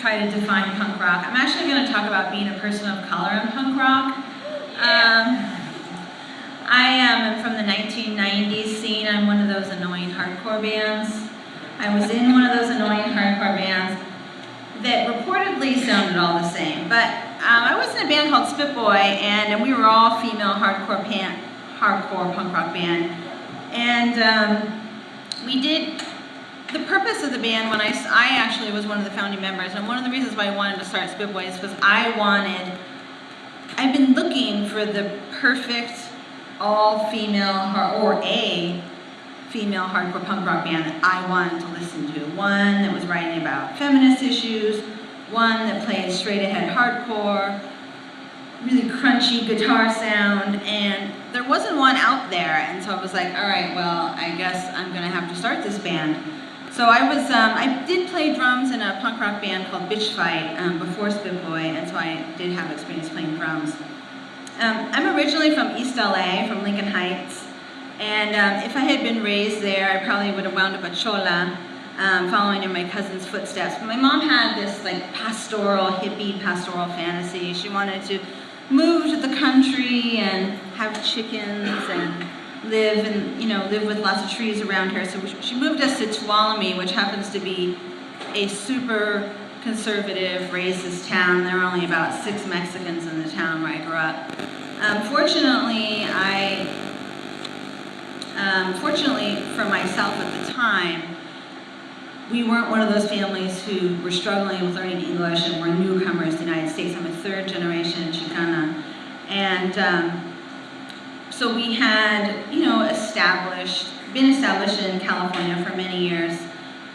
try to define punk rock. I'm actually going to talk about being a person of color in punk rock. I am from the 1990s scene. I'm one of those annoying hardcore bands. I was in one of those annoying hardcore bands that reportedly sounded all the same. But I was in a band called Spit Boy, and we were all female hardcore punk rock band. And we did, the purpose of the band, when I actually was one of the founding members, and one of the reasons why I wanted to start Spit Boy is because I've been looking for the perfect all-female, or a female hardcore punk rock band that I wanted to listen to. One that was writing about feminist issues, one that played straight-ahead hardcore, really crunchy guitar sound, and there wasn't one out there, and so I was like, all right, well, I guess I'm gonna have to start this band. So I did play drums in a punk rock band called Bitch Fight before Spit Boy, and so I did have experience playing drums. I'm originally from East LA, from Lincoln Heights, and if I had been raised there, I probably would have wound up a chola, following in my cousin's footsteps. But my mom had this like hippie pastoral fantasy. She wanted to move to the country and have chickens and live with lots of trees around her. So she moved us to Tuolumne, which happens to be a super conservative, racist town. There were only about 6 Mexicans in the town where I grew up. Fortunately for myself at the time, we weren't one of those families who were struggling with learning English and were newcomers to the United States. I'm a 3rd generation Chicana. And so we had, been established in California for many years,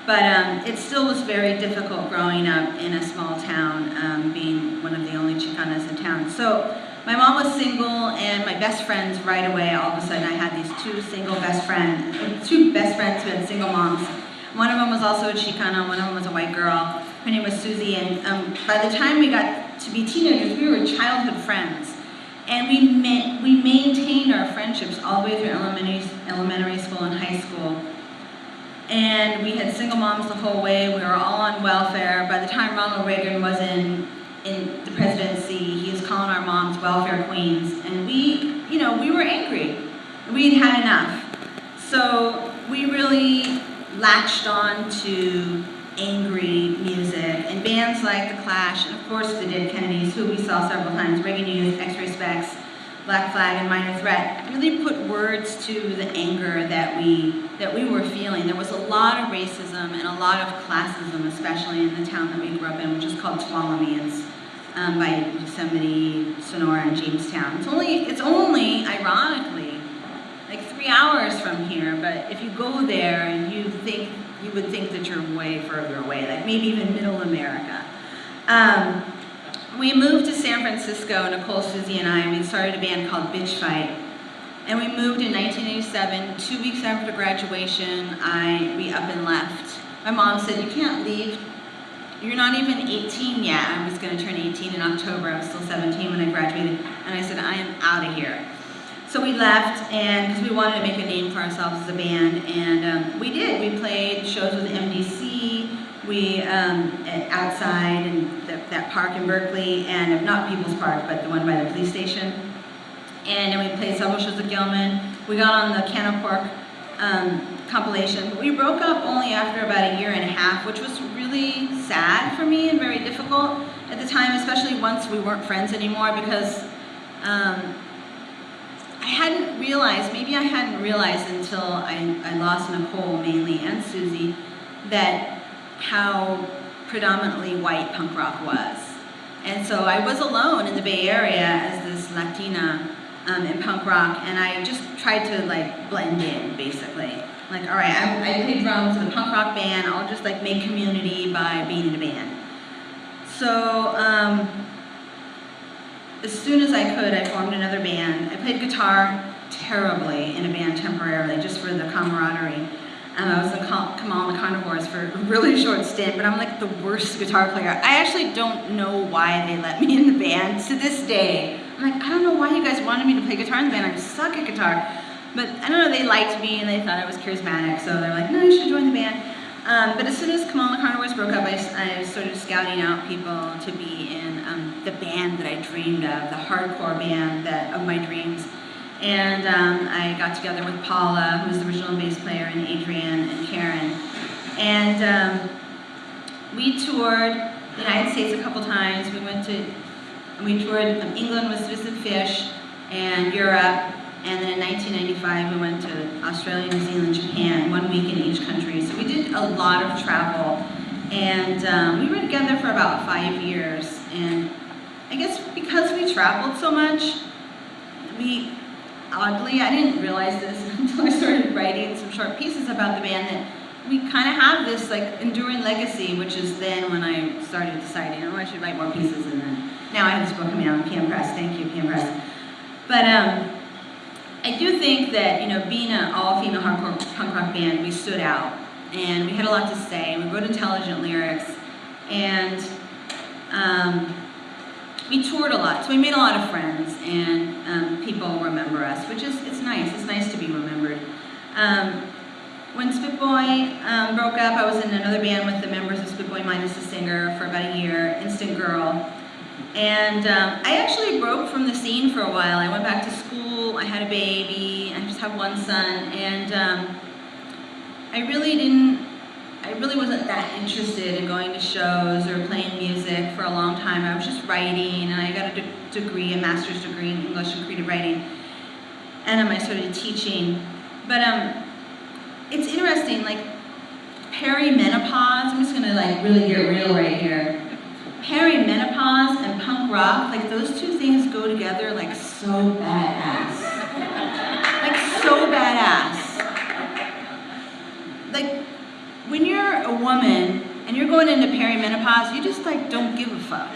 but it still was very difficult growing up in a small town, being one of the only Chicanas in town. So my mom was single, and my best friends right away, all of a sudden I had these two best friends who had single moms. One of them was also a Chicana, one of them was a white girl. Her name was Susie, and by the time we got to be teenagers, we were childhood friends. And we maintained our friendships all the way through elementary school and high school. And we had single moms the whole way. We were all on welfare. By the time Ronald Reagan was in the presidency, he was calling our moms welfare queens. And we were angry. We'd had enough. So we really latched on to angry music, and bands like The Clash, and of course the Dead Kennedys, who we saw several times, Reagan Youth, X-Ray Spex, Black Flag, and Minor Threat, really put words to the anger that we were feeling. There was a lot of racism and a lot of classism, especially in the town that we grew up in, which is called Tuolumne. It's by Yosemite, Sonora, and Jamestown. It's only, ironically, like 3 hours from here, but if you go there and you would think that you're way further away, like maybe even middle America. We moved to San Francisco, Nicole, Susie, and I, and we started a band called Bitch Fight. And we moved in 1987. 2 weeks after graduation, we up and left. My mom said, "You can't leave. You're not even 18 yet." I was going to turn 18 in October. I was still 17 when I graduated. And I said, "I am out of here." So we left, and because we wanted to make a name for ourselves as a band, and we did. We played shows with MDC. We outside in that park in Berkeley, and not People's Park, but the one by the police station. And then we played several shows with Gilman. We got on the Can of Pork compilation, but we broke up only after about 1.5 years, which was really sad for me and very difficult at the time, especially once we weren't friends anymore, because maybe I hadn't realized until I lost Nicole mainly, and Susie, that how predominantly white punk rock was. And so I was alone in the Bay Area as this Latina in punk rock, and I just tried to blend in, basically. Like, all right, I play drums in a punk rock band, I'll just make community by being in a band. So as soon as I could, I formed another band. I played guitar terribly in a band temporarily, just for the camaraderie. I was in Kamal and the Carnivores for a really short stint, but I'm the worst guitar player. I actually don't know why they let me in the band to this day. I'm I don't know why you guys wanted me to play guitar in the band. I suck at guitar. But I don't know, they liked me and they thought I was charismatic, so they're no, you should join the band. But as soon as Kamal and the Carnivores broke up, I started scouting out people to be in the band that I dreamed of, the hardcore band of my dreams. And I got together with Paula, who was the original bass player, and Adrian and Karen. And we toured the United States a couple times. We toured England with Citizen Fish and Europe. And then in 1995, we went to Australia, New Zealand, Japan, 1 week in each country. So we did a lot of travel. And we were together for about 5 years. And I guess because we traveled so much, oddly, I didn't realize this until I started writing some short pieces about the band, that we kind of have this like enduring legacy, which is then when I started deciding, oh, I should write more pieces, and then now I have this book coming out on PM Press. Thank you, PM Press. But I do think that, you know, being an all-female hardcore punk rock band, we stood out, and we had a lot to say. We wrote intelligent lyrics, and we toured a lot, so we made a lot of friends, and people remember us, which is, it's nice. It's nice to be remembered. When Spitboy broke up, I was in another band with the members of Spitboy minus the singer for about a year, Instant Girl. And I actually broke from the scene for a while. I went back to school, I had a baby, I just have one son, and I really wasn't that interested in going to shows or playing music for a long time. I was just writing, and I got a degree, a master's degree in English and creative writing, and I started teaching. But it's interesting, like perimenopause, I'm just gonna like really get real right here. Perimenopause and punk rock, like those two things go together like so badass. Like so badass. Like when you're a woman and you're going into perimenopause, you just like don't give a fuck.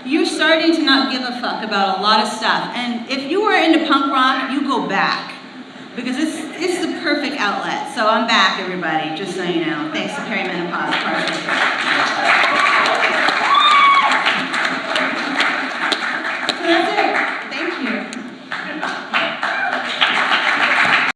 You're starting to not give a fuck about a lot of stuff. And if you are into punk rock, you go back. Because it's the perfect outlet. So I'm back, everybody, just so you know. Thanks to perimenopause.